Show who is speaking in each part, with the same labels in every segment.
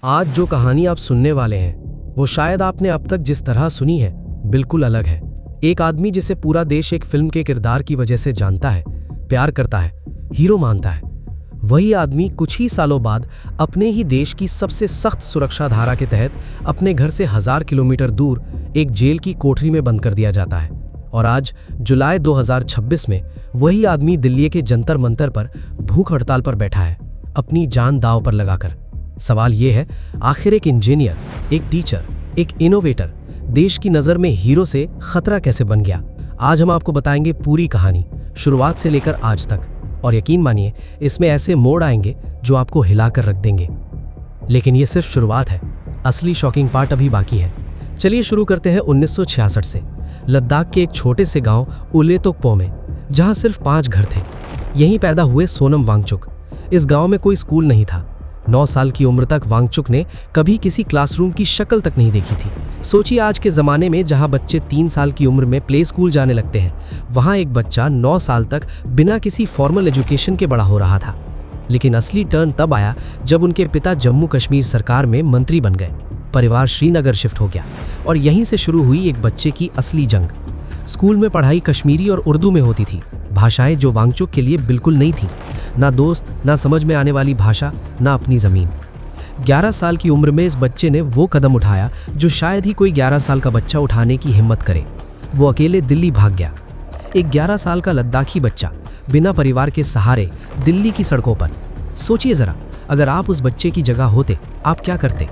Speaker 1: आज जो कहानी आप सुनने वाले हैं वो शायद आपने अब तक जिस तरह सुनी है बिल्कुल अलग है। एक आदमी जिसे पूरा देश एक फिल्म के किरदार की वजह से जानता है, प्यार करता है, हीरो मानता है, वही आदमी कुछ ही सालों बाद अपने ही देश की सबसे सख्त सुरक्षा धारा के तहत अपने घर से 1000 किलोमीटर दूर एक जेल की कोठरी में बंद कर दिया जाता है। और आज जुलाई 2026 में वही आदमी दिल्ली के जंतर मंतर पर भूख हड़ताल पर बैठा है, अपनी जान दांव पर लगाकर। सवाल ये है, आखिर एक इंजीनियर, एक टीचर, एक इनोवेटर देश की नज़र में हीरो से खतरा कैसे बन गया? आज हम आपको बताएंगे पूरी कहानी, शुरुआत से लेकर आज तक। और यकीन मानिए, इसमें ऐसे मोड़ आएंगे जो आपको हिलाकर रख देंगे। लेकिन ये सिर्फ शुरुआत है, असली शॉकिंग पार्ट अभी बाकी है। चलिए शुरू करते हैं 1966 से, लद्दाख के एक छोटे से गांव उलेतोकपो में, जहां सिर्फ 5 घर थे। यहीं पैदा हुए सोनम वांगचुक। इस गांव में कोई स्कूल नहीं था। 9 साल की उम्र तक वांगचुक ने कभी किसी क्लासरूम की शक्ल तक नहीं देखी थी। सोचिए, आज के ज़माने में जहां बच्चे 3 साल की उम्र में प्ले स्कूल जाने लगते हैं, वहां एक बच्चा 9 साल तक बिना किसी फॉर्मल एजुकेशन के बड़ा हो रहा था। लेकिन असली टर्न तब आया जब उनके पिता जम्मू कश्मीर सरकार में मंत्री बन गए। परिवार श्रीनगर शिफ्ट हो गया और यहीं से शुरू हुई एक बच्चे की असली जंग। स्कूल में पढ़ाई कश्मीरी और उर्दू में होती थी, भाषाएं जो वांगचुक के लिए बिल्कुल नहीं थी। ना दोस्त, ना समझ में आने वाली भाषा, ना अपनी ज़मीन। 11 साल की उम्र में इस बच्चे ने वो कदम उठाया जो शायद ही कोई 11 साल का बच्चा उठाने की हिम्मत करे। वो अकेले दिल्ली भाग गया। एक 11 साल का लद्दाखी बच्चा बिना परिवार के सहारे दिल्ली की सड़कों पर। सोचिए ज़रा, अगर आप उस बच्चे की जगह होते, आप क्या करते?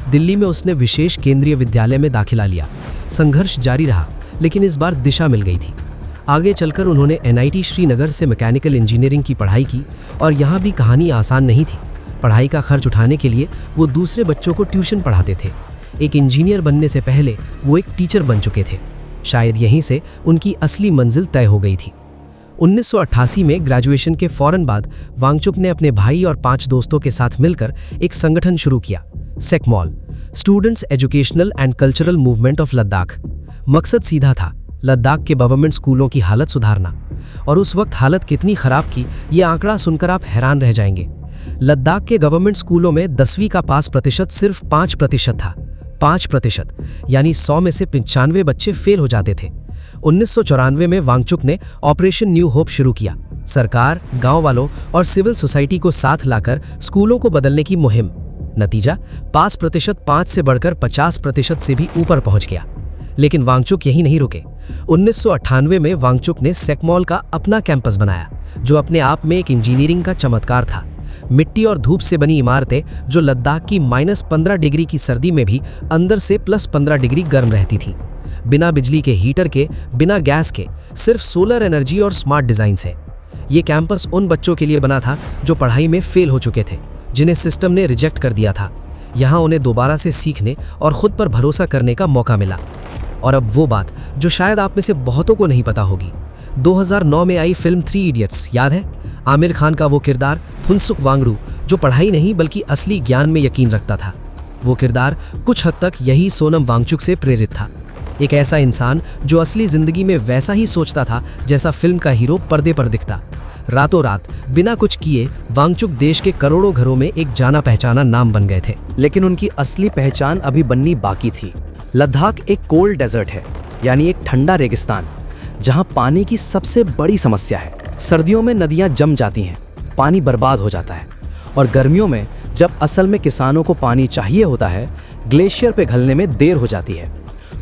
Speaker 1: दिल्ली में उसने विशेष केंद्रीय विद्यालय में दाखिला लिया। संघर्ष जारी रहा, लेकिन इस बार दिशा मिल गई थी। आगे चलकर उन्होंने NIT श्रीनगर से मैकेनिकल इंजीनियरिंग की पढ़ाई की। और यहाँ भी कहानी आसान नहीं थी। पढ़ाई का खर्च उठाने के लिए वो दूसरे बच्चों को ट्यूशन पढ़ाते थे। एक इंजीनियर बनने से पहले वो एक टीचर बन चुके थे। शायद यहीं से उनकी असली मंजिल तय हो गई थी। 1988 में ग्रेजुएशन के फौरन बाद वांगचुक ने अपने भाई और 5 दोस्तों के साथ मिलकर एक संगठन शुरू किया, SECMOL, students educational and cultural movement of Ladakh. मकसद सीधा था, लद्दाख के गवर्नमेंट स्कूलों की हालत सुधारना। और उस वक्त हालत कितनी खराब की, ये आंकड़ा सुनकर आप हैरान रह जाएंगे। लद्दाख के गवर्नमेंट स्कूलों में 10वीं का पास प्रतिशत सिर्फ 5% था। 5%, यानी 100 में से 95 बच्चे फेल हो जाते थे। 1994 में वांगचुक ने ऑपरेशन न्यू होप शुरू किया। सरकार, गांव वालों और सिविल सोसाइटी को साथ लाकर स्कूलों को बदलने की मुहिम। नतीजा, पास प्रतिशत 5 से बढ़कर 50% से भी ऊपर पहुंच गया। लेकिन वांगचुक यही नहीं रुके। 1998 में वांगचुक ने सेकमॉल का अपना कैंपस बनाया, जो अपने आप में एक इंजीनियरिंग का चमत्कार था। मिट्टी और धूप से बनी इमारतें जो लद्दाख की -15 डिग्री की सर्दी में भी अंदर से +15 डिग्री गर्म रहती थी। बिना बिजली के हीटर के, बिना गैस के, सिर्फ सोलर एनर्जी और स्मार्ट डिज़ाइन से। ये कैंपस उन बच्चों के लिए बना था जो पढ़ाई में फेल हो चुके थे, जिन्हें सिस्टम ने रिजेक्ट कर दिया था। यहाँ उन्हें दोबारा से सीखने और खुद पर भरोसा करने का मौका मिला। और अब वो बात जो शायद आप में से बहुतों को नहीं पता होगी, 2009 में आई फिल्म 3 इडियट्स याद है? आमिर खान का वो किरदार फुनसुक वांगडू, जो पढ़ाई नहीं बल्कि असली ज्ञान में यकीन रखता था। वो किरदार कुछ हद तक यही सोनम वांगचुक से प्रेरित था। एक ऐसा इंसान जो असली जिंदगी में वैसा ही सोचता था जैसा फिल्म का हीरो पर्दे पर दिखता। रातों रात बिना कुछ किए वांगचुक देश के करोड़ों घरों में एक जाना पहचाना नाम बन गए थे।
Speaker 2: लेकिन उनकी असली पहचान अभी बननी बाकी थी। लद्दाख एक कोल्ड डेजर्ट है, यानी एक ठंडा रेगिस्तान, जहां पानी की सबसे बड़ी समस्या है। सर्दियों में नदियां जम जाती हैं, पानी बर्बाद हो जाता है। और गर्मियों में जब असल में किसानों को पानी चाहिए होता है, ग्लेशियर पे घलने में देर हो जाती है।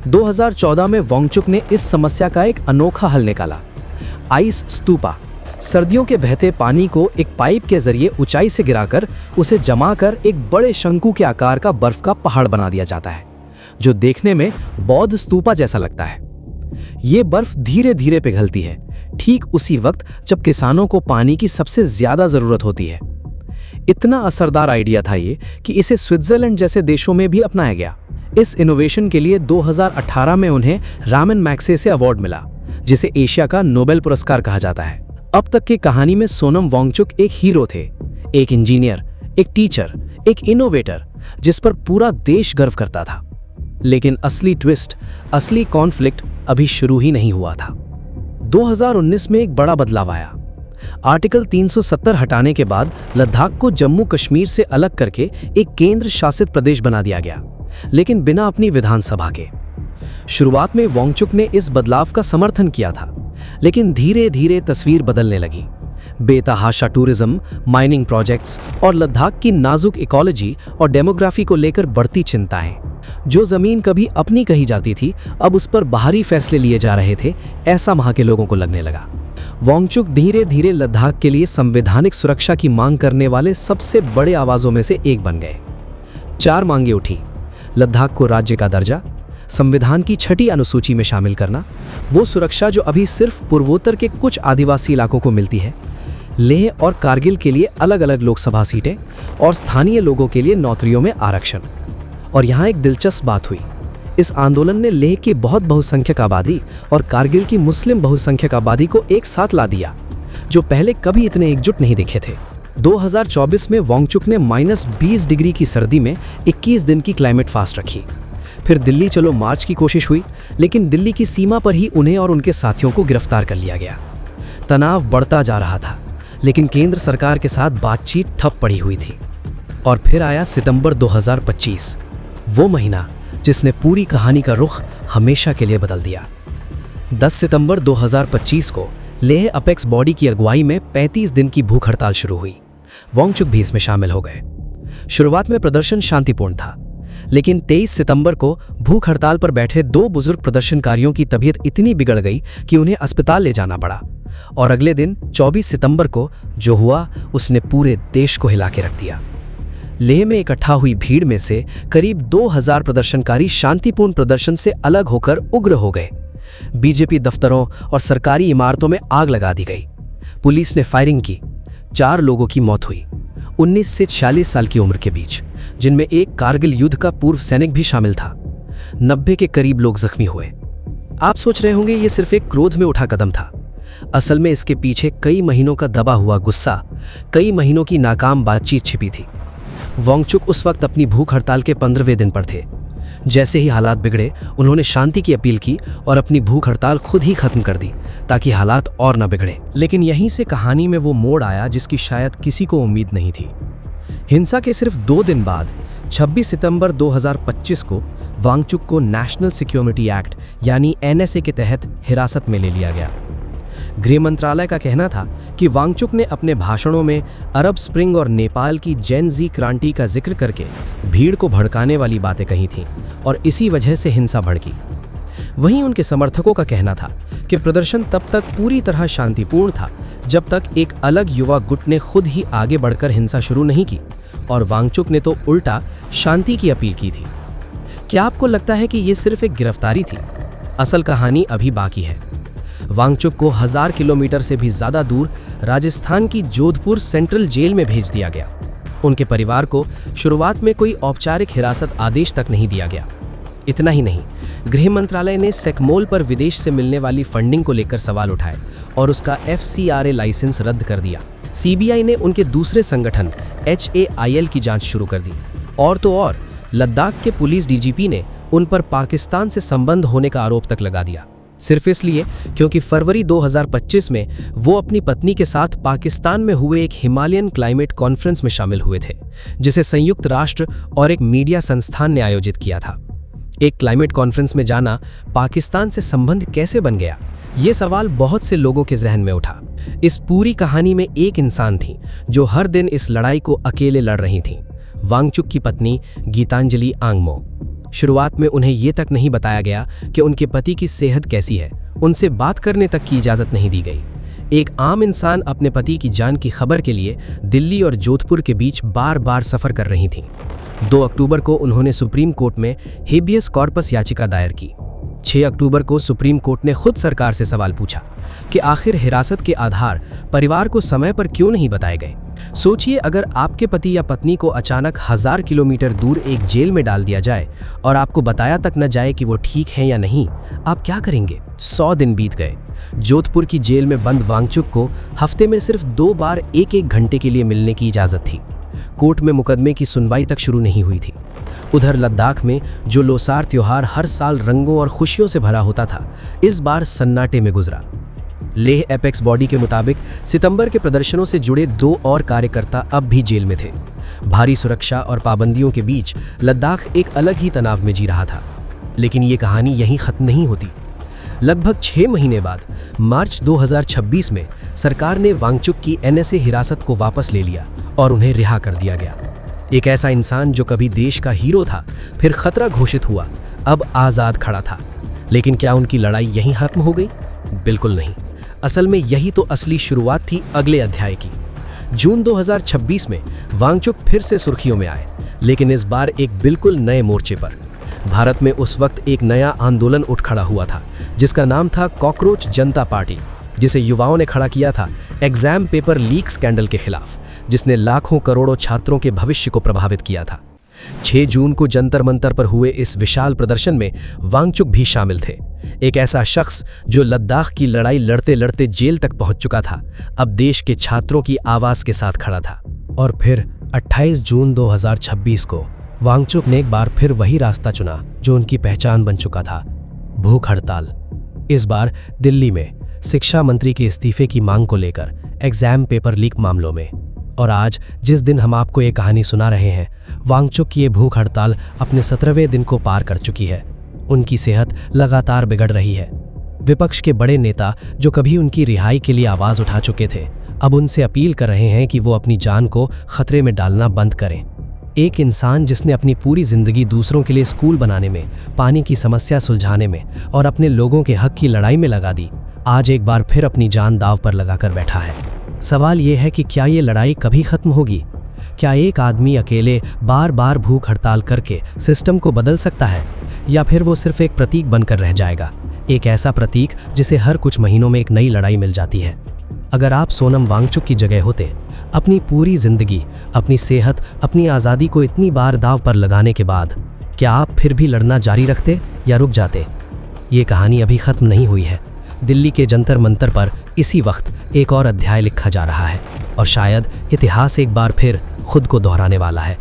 Speaker 2: 2014 में वांगचुक ने इस समस्या का एक अनोखा हल निकाला, आइस स्तूपा। सर्दियों के बहते पानी को एक पाइप के जरिए ऊंचाई से गिराकर उसे जमाकर एक बड़े शंकु के आकार का बर्फ का पहाड़ बना दिया जाता है, जो देखने में बौद्ध स्तूपा जैसा लगता है। ये बर्फ धीरे धीरे पिघलती है, ठीक उसी वक्त जब किसानों को पानी की सबसे ज्यादा जरूरत होती है। इतना असरदार आइडिया था ये कि इसे स्विट्जरलैंड जैसे देशों में भी अपनाया गया। इस इनोवेशन के लिए 2018 में उन्हें रामन मैग्सेसे अवार्ड मिला, जिसे एशिया का नोबेल पुरस्कार कहा जाता है। अब तक की कहानी में सोनम वांगचुक एक हीरो थे, एक इंजीनियर, एक टीचर, एक इनोवेटर, जिस पर पूरा देश गर्व करता था। लेकिन असली ट्विस्ट, असली कॉन्फ्लिक्ट अभी शुरू ही नहीं हुआ था। 2019 में एक बड़ा बदलाव आया। आर्टिकल 370 हटाने के बाद लद्दाख को जम्मू कश्मीर से अलग करके एक केंद्र शासित प्रदेश बना दिया गया, लेकिन बिना अपनी विधानसभा के। शुरुआत में वांगचुक ने इस बदलाव का समर्थन किया था, लेकिन धीरे धीरे तस्वीर बदलने लगी। बेतहाशा टूरिज्म, माइनिंग प्रोजेक्ट्स और लद्दाख की नाजुक इकोलॉजी और डेमोग्राफी को लेकर बढ़ती चिंताएं। जो जमीन कभी अपनी कही जाती थी, अब उस पर बाहरी फैसले लिए जा रहे थे, ऐसा वहां के लोगों को लगने लगा। वांगचुक धीरे धीरे लद्दाख के लिए संवैधानिक सुरक्षा की मांग करने वाले सबसे बड़े आवाजों में से एक बन गए। 4 मांगे उठी: लद्दाख को राज्य का दर्जा, संविधान की 6ठी अनुसूची में शामिल करना, वो सुरक्षा जो अभी सिर्फ पूर्वोत्तर के कुछ आदिवासी इलाकों को मिलती है, लेह और कारगिल के लिए अलग अलग लोकसभा सीटें और स्थानीय लोगों के लिए नौकरियों में आरक्षण। और यहाँ एक दिलचस्प बात हुई, इस आंदोलन ने लेह की बहुत बहुसंख्यक आबादी और कारगिल की मुस्लिम बहुसंख्यक आबादी को एक साथ ला दिया, जो पहले कभी इतने एकजुट नहीं दिखे थे। 2024 में वांगचुक ने -20 डिग्री की सर्दी में 21 दिन की क्लाइमेट फास्ट रखी। फिर दिल्ली चलो मार्च की कोशिश हुई, लेकिन दिल्ली की सीमा पर ही उन्हें और उनके साथियों को गिरफ्तार कर लिया गया। तनाव बढ़ता जा रहा था, लेकिन केंद्र सरकार के साथ बातचीत ठप पड़ी हुई थी। और फिर आया सितंबर 2025, वो महीना जिसने पूरी कहानी का रुख हमेशा के लिए बदल दिया। 10 सितंबर 2025 को लेह अपेक्स बॉडी की अगुवाई में 35 दिन की भूख हड़ताल शुरू हुई। वांगचुक भी इसमें शामिल हो गए। शुरुआत में प्रदर्शन शांतिपूर्ण था, लेकिन 23 सितंबर को भूख हड़ताल पर बैठे 2 बुजुर्ग प्रदर्शनकारियों की तबीयत इतनी बिगड़ गई कि उन्हें अस्पताल ले जाना पड़ा। और अगले दिन 24 सितंबर को जो हुआ, उसने पूरे देश को हिला के रख दिया। लेह में इकट्ठा हुई भीड़ में से करीब 2000 प्रदर्शनकारी शांतिपूर्ण प्रदर्शन से अलग होकर उग्र हो गए। बीजेपी दफ्तरों और सरकारी इमारतों में आग लगा दी गई। पुलिस ने फायरिंग की। 4 लोगों की मौत हुई, 19 से 46 साल की उम्र के बीच, जिनमें एक कारगिल युद्ध का पूर्व सैनिक भी शामिल था। 90 के करीब लोग जख्मी हुए। आप सोच रहे होंगे ये सिर्फ एक क्रोध में उठा कदम था। असल में इसके पीछे कई महीनों का दबा हुआ गुस्सा, कई महीनों की नाकाम बातचीत छिपी थी। वांगचुक उस वक्त अपनी भूख हड़ताल के 15वें दिन पर थे। जैसे ही हालात बिगड़े, उन्होंने शांति की अपील की और अपनी भूख हड़ताल खुद ही खत्म कर दी, ताकि हालात और न बिगड़े।
Speaker 1: लेकिन यहीं से कहानी में वो मोड़ आया जिसकी शायद किसी को उम्मीद नहीं थी। हिंसा के सिर्फ 2 दिन बाद 26 सितंबर 2025 को वांगचुक को नेशनल सिक्योरिटी एक्ट यानी NSA के तहत हिरासत में ले लिया गया। गृह मंत्रालय का कहना था कि वांगचुक ने अपने भाषणों में अरब स्प्रिंग और नेपाल की जेन जी क्रांति का जिक्र करके भीड़ को भड़काने वाली बातें कही थीं और इसी वजह से हिंसा भड़की। वहीं उनके समर्थकों का कहना था कि प्रदर्शन तब तक पूरी तरह शांतिपूर्ण था जब तक एक अलग युवा गुट ने खुद ही आगे बढ़कर हिंसा शुरू नहीं की, और वांगचुक ने तो उल्टा शांति की अपील की थी। क्या आपको लगता है कि ये सिर्फ एक गिरफ्तारी थी? असल कहानी अभी बाकी है। वांगचुक को 1000 किलोमीटर से भी ज्यादा दूर राजस्थान की जोधपुर सेंट्रल जेल में भेज दिया गया। उनके परिवार को शुरुआत में कोई औपचारिक हिरासत आदेश तक नहीं दिया गया। इतना ही नहीं, गृह मंत्रालय ने सेकमोल पर विदेश से मिलने वाली फंडिंग को लेकर सवाल उठाए और उसका FCRA लाइसेंस रद्द कर दिया। CBI ने उनके दूसरे संगठन HAIL की जांच शुरू कर दी। और तो और लद्दाख के पुलिस DGP ने उन पर पाकिस्तान से संबंध होने का आरोप तक लगा दिया, सिर्फ इसलिए क्योंकि फरवरी 2025 में वो अपनी पत्नी के साथ पाकिस्तान में हुए एक हिमालयन क्लाइमेट कॉन्फ्रेंस में शामिल हुए थे, जिसे संयुक्त राष्ट्र और एक मीडिया संस्थान ने आयोजित किया था। एक क्लाइमेट कॉन्फ्रेंस में जाना पाकिस्तान से संबंध कैसे बन गया, ये सवाल बहुत से लोगों के जहन में उठा। इस पूरी कहानी में एक इंसान थी जो हर दिन इस लड़ाई को अकेले लड़ रही थी, वांगचुक की पत्नी गीतांजलि आंगमो। शुरुआत में उन्हें यह तक नहीं बताया गया कि उनके पति की सेहत कैसी है, उनसे बात करने तक की इजाज़त नहीं दी गई। एक आम इंसान अपने पति की जान की खबर के लिए दिल्ली और जोधपुर के बीच बार बार सफ़र कर रही थीं। 2 अक्टूबर को उन्होंने सुप्रीम कोर्ट में हेबियस कॉर्पस याचिका दायर की। 6 अक्टूबर को सुप्रीम कोर्ट ने खुद सरकार से सवाल पूछा कि आखिर हिरासत के आधार परिवार को समय पर क्यों नहीं बताए गए। सोचिए, अगर आपके पति या पत्नी को अचानक 1000 किलोमीटर दूर एक जेल में डाल दिया जाए और आपको बताया तक न जाए कि वो ठीक हैं या नहीं, आप क्या करेंगे? 100 दिन बीत गए। जोधपुर की जेल में बंद वांगचुक को हफ्ते में सिर्फ 2 बार 1-1 घंटे के लिए मिलने की इजाज़त थी। कोर्ट में मुकदमे की सुनवाई तक शुरू नहीं हुई थी। उधर लद्दाख में जो लोसार त्योहार हर साल रंगों और खुशियों से भरा होता था, इस बार सन्नाटे में गुजरा। लेह एपेक्स बॉडी के मुताबिक सितंबर के प्रदर्शनों से जुड़े 2 और कार्यकर्ता अब भी जेल में थे। भारी सुरक्षा और पाबंदियों के बीच लद्दाख एक अलग ही तनाव में जी रहा था। लेकिन ये कहानी यहीं खत्म नहीं होती। लगभग 6 महीने बाद मार्च 2026 में सरकार ने वांगचुक की NSA हिरासत को वापस ले लिया और उन्हें रिहा कर दिया गया। एक ऐसा इंसान जो कभी देश का हीरो था, फिर खतरा घोषित हुआ, अब आज़ाद खड़ा था। लेकिन क्या उनकी लड़ाई यहीं खत्म हो गई? बिल्कुल नहीं। असल में यही तो असली शुरुआत थी अगले अध्याय की। जून 2026 में वांगचुक फिर से सुर्खियों में आए, लेकिन इस बार एक बिल्कुल नए मोर्चे पर। भारत में उस वक्त एक नया आंदोलन उठ खड़ा हुआ था, जिसका नाम था कॉकरोच जनता पार्टी, जिसे युवाओं ने खड़ा किया था एग्जाम पेपर लीक स्कैंडल के खिलाफ, जिसने लाखों करोड़ों छात्रों के भविष्य को प्रभावित किया था। 6 जून को जंतर मंतर पर हुए इस विशाल प्रदर्शन में वांगचुक भी शामिल थे। एक ऐसा शख्स जो लद्दाख की लड़ाई लड़ते लड़ते जेल तक पहुंच चुका था, अब देश के छात्रों की आवाज के साथ खड़ा था। और फिर 28 जून 2026 को वांगचुक ने एक बार फिर वही रास्ता चुना जो उनकी पहचान बन चुका था, भूख हड़ताल। इस बार दिल्ली में शिक्षा मंत्री के इस्तीफे की मांग को लेकर एग्जाम पेपर लीक मामलों में। और आज जिस दिन हम आपको ये कहानी सुना रहे हैं, वांगचुक की ये भूख हड़ताल अपने 17वें दिन को पार कर चुकी है। उनकी सेहत लगातार बिगड़ रही है। विपक्ष के बड़े नेता जो कभी उनकी रिहाई के लिए आवाज उठा चुके थे, अब उनसे अपील कर रहे हैं कि वो अपनी जान को खतरे में डालना बंद करें। एक इंसान जिसने अपनी पूरी जिंदगी दूसरों के लिए स्कूल बनाने में, पानी की समस्या सुलझाने में और अपने लोगों के हक की लड़ाई में लगा दी, आज एक बार फिर अपनी जान दांव पर लगाकर बैठा है। सवाल ये है कि क्या ये लड़ाई कभी खत्म होगी? क्या एक आदमी अकेले बार बार भूख हड़ताल करके सिस्टम को बदल सकता है, या फिर वो सिर्फ एक प्रतीक बनकर रह जाएगा, एक ऐसा प्रतीक जिसे हर कुछ महीनों में एक नई लड़ाई मिल जाती है? अगर आप सोनम वांगचुक की जगह होते, अपनी पूरी जिंदगी, अपनी सेहत, अपनी आज़ादी को इतनी बार दांव पर लगाने के बाद, क्या आप फिर भी लड़ना जारी रखते या रुक जाते? ये कहानी अभी खत्म नहीं हुई है। दिल्ली के जंतर मंतर पर इसी वक्त एक और अध्याय लिखा जा रहा है, और शायद इतिहास एक बार फिर खुद को दोहराने वाला है।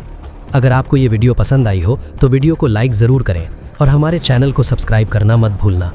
Speaker 1: अगर आपको ये वीडियो पसंद आई हो तो वीडियो को लाइक ज़रूर करें और हमारे चैनल को सब्सक्राइब करना मत भूलना।